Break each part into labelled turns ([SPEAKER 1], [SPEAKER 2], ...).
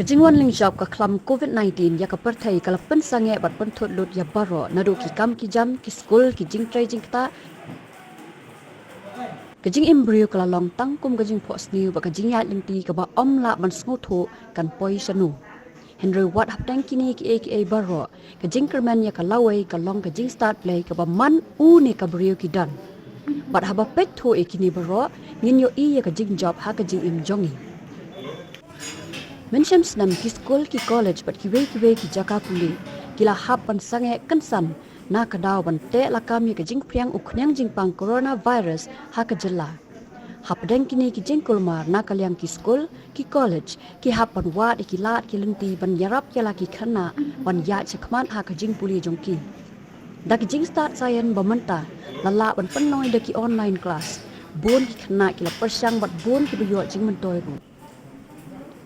[SPEAKER 1] Kejingwan ling job ka klam COVID-19 ya ka perthai kala pen sange bat pen thot lut ya baro nadu ki kam ki jam ki school ki jing trai jing ta kejing embryo kala long tang kum kejing pos new ba kejing ya ling ti ka ba om la ban sngo tho kan poi sanu Henry wat hap tang kini ki aka baro kejing kerman ya ka lawai ka long kejing start play ka ba man u ni ka brio ki dan bat haba pet tho e kini baro ngin yo i ya kejing job ha kejing im jongi Mention senam ki school ki college bat ki we ki jaka puli kila hap pan sange kansan na kadaw ban te lakam ye jing priang uknyang jing pang coronavirus ha ka jela hap deng kini ki jing kulmar na kalyang ki school ki college ki hap pan wat ki lat ki lenti ban yarap yala ki khana ban ya chakman ha ka jing puli jongki da ki jing start sayan bamanta lala ban pannoi da ki online class bon ki khana ki la persang bat bon ki buyo jing mentoy ru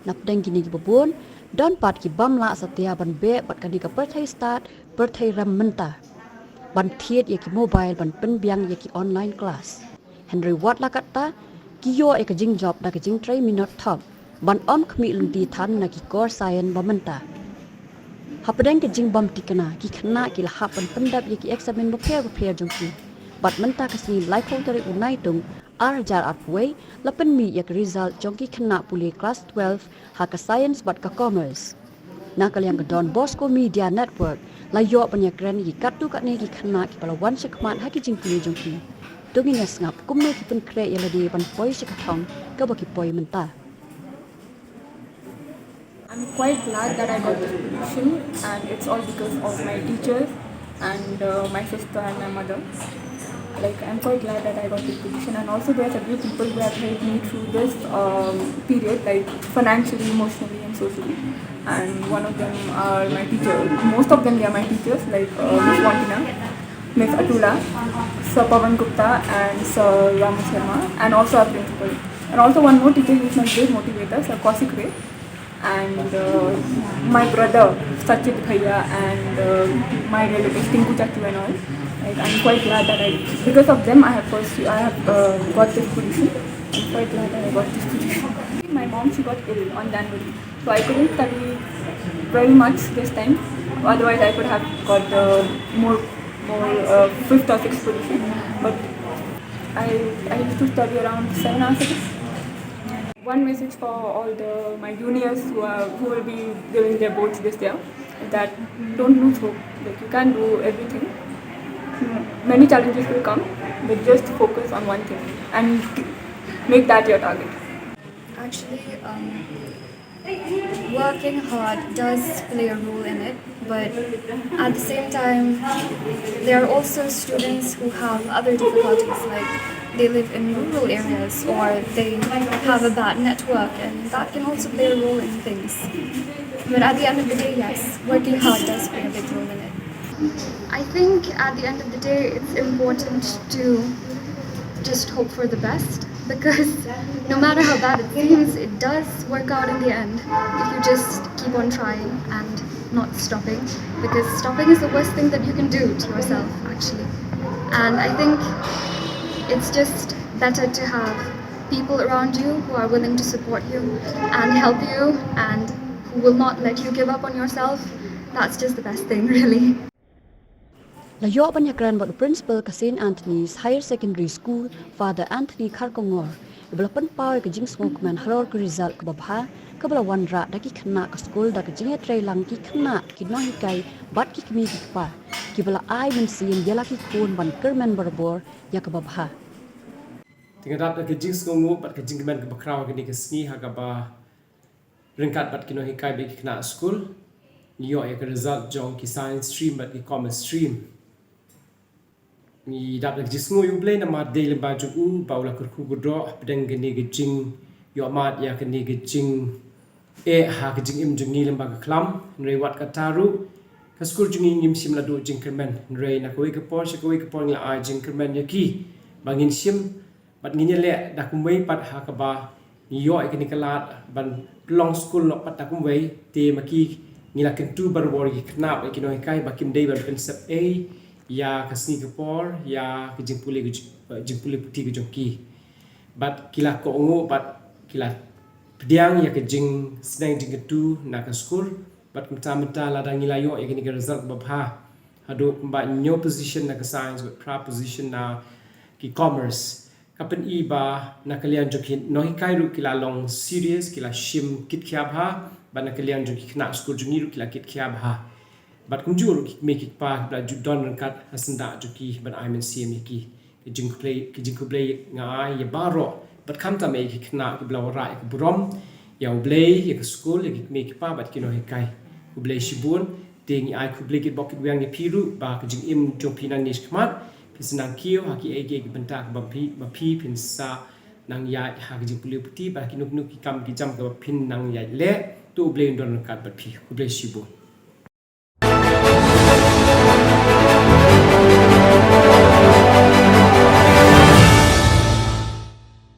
[SPEAKER 1] Napdeng kini ki babon don pat ki bam la satya ban be pat kadi ka perthai start perthai ram menta ban thiet ye ki mobile ban pen biang ye ki online class Henry Watt la katta ki yo e ka jing job da ka jing trai minute top ban om khmi lunti than na ki core science ba menta hapdeng ka jing bam tikana ki khana ki la hap ban pendap ye ki examen ba pher jong ki bat menta ka si like ho tari unai tung Hr Atway lapen mi yak result jongki khana puli class 12 ha ka science bat ka commerce nakal yang Don Bosco Media Network la yo panya kren ki katu ka ne ki khana ki pala wan sekman ha ki jing puli jongki tungi nas ngap kumno ki pen kre yeladi ban poi sekathong ka ba ki poi menta
[SPEAKER 2] I'm quite glad that I got this position, and it's all because of my teachers and my sister and my mother. Like, I'm quite glad that I got this position, and also there are several people who have helped me through this period, like financially, emotionally, and socially. And one of them are my teachers. Most of them they are my teachers, like Miss Wantina, Miss Atula, Sir Pavan Gupta, and Sir Ramu Sharma, and also our principal. And also one more teacher who is my great motivator, Sir Kaushik Ray, and my brother Sachit Bhaiya, and my relatives Tinku Chachu and all. Like, I'm quite glad that because of them I have got this position. I'm quite glad that I got this position. My mom, she got ill on January, so I couldn't study very much this time. Otherwise I could have got more 5th or 6th position. But I used to study around 7 hours a day. One message for all my juniors who will be giving their boards this year is that don't lose hope. Like, you can't do everything. Many challenges will come, but just focus on one thing and make that your target.
[SPEAKER 3] Actually, working hard does play a role in it, but at the same time, there are also students who have other difficulties, like they live in rural areas or they have a bad network, and that can also play a role in things. But at the end of the day, yes, working hard does play a big role in it. I think at the end of the day, it's important to just hope for the best, because no matter how bad it seems, it does work out in the end if you just keep on trying and not stopping, because stopping is the worst thing that you can do to yourself, actually. And I think it's just better to have people around you who are willing to support you and help you and who will not let you give up on yourself. That's just the best thing, really.
[SPEAKER 1] La yo banyakran bot principal ka St Anthony's Higher Secondary School Father Anthony Kharkongor ibla pan paw ka jing smoke man halor ka result ka babha ka bala wanra da ki khna ka school da ka jing trai lang ki khna ki no hi kai bat ki kmi ki pa ki bala ai men sin yala ki khun ban kerman barbor ya ka babha
[SPEAKER 4] tingadap ka jing smoke bat ka jing man ka bakraw ka ni ka sni ha ka ba ringkat bat ki no hi kai be ki khna school yo ya ka result jong ki science stream bat ki commerce stream ni dap lagi semua you play nama day lemba juku baula kurku gudro pedang geni gejing yo mat ya geni gejing ha gejing im jungi lemba ka klam rewat kataru ka school jungi ngim sim la do jingkerman rei na koi ka por se koi ka por la a jingkerman ya ki bangin sim bat nginya le da kumwei pat ha ka ba yo ai geni kalat ban long school no pat ta kumwei te maki ngila kentu barwor ki knap ai kinoi kai bakim day ban concept a ya ke Singapore ya ke jingpuli puti ke jongki bat kila ko ngo bat kila Pediang ya ke jing sedang jing ketu nak ke skul bat menta la dangi layo ya kini ke result babha hado ba nyo position nak ke science but pra position na ki commerce kapen I ba nak kalian jokin no hikai ru kila long serious kila shim kit kya bha ba nak kalian jokin nak skul jungi ru kila kit kya bha bat kunju ru ki make it pa bla judon kat hasanda joki ban I men CM ki jing play ngai ya baro bat kam ta me ki kna ki bla wara ki burom ya ublei ya ke school ya ki me ki pa bat ki no hikai ublei shibun ting I ku blei ki bok ki yang ni piru ba ki jing im jong pinan ni khmat pisenang kiu haki ege ki bentak ba pi pin sa nang ya ha ki jing puliu puti ba ki nuk ki kam ki jam ka pin nang ya le tu ublei don kat bat pi ublei shibun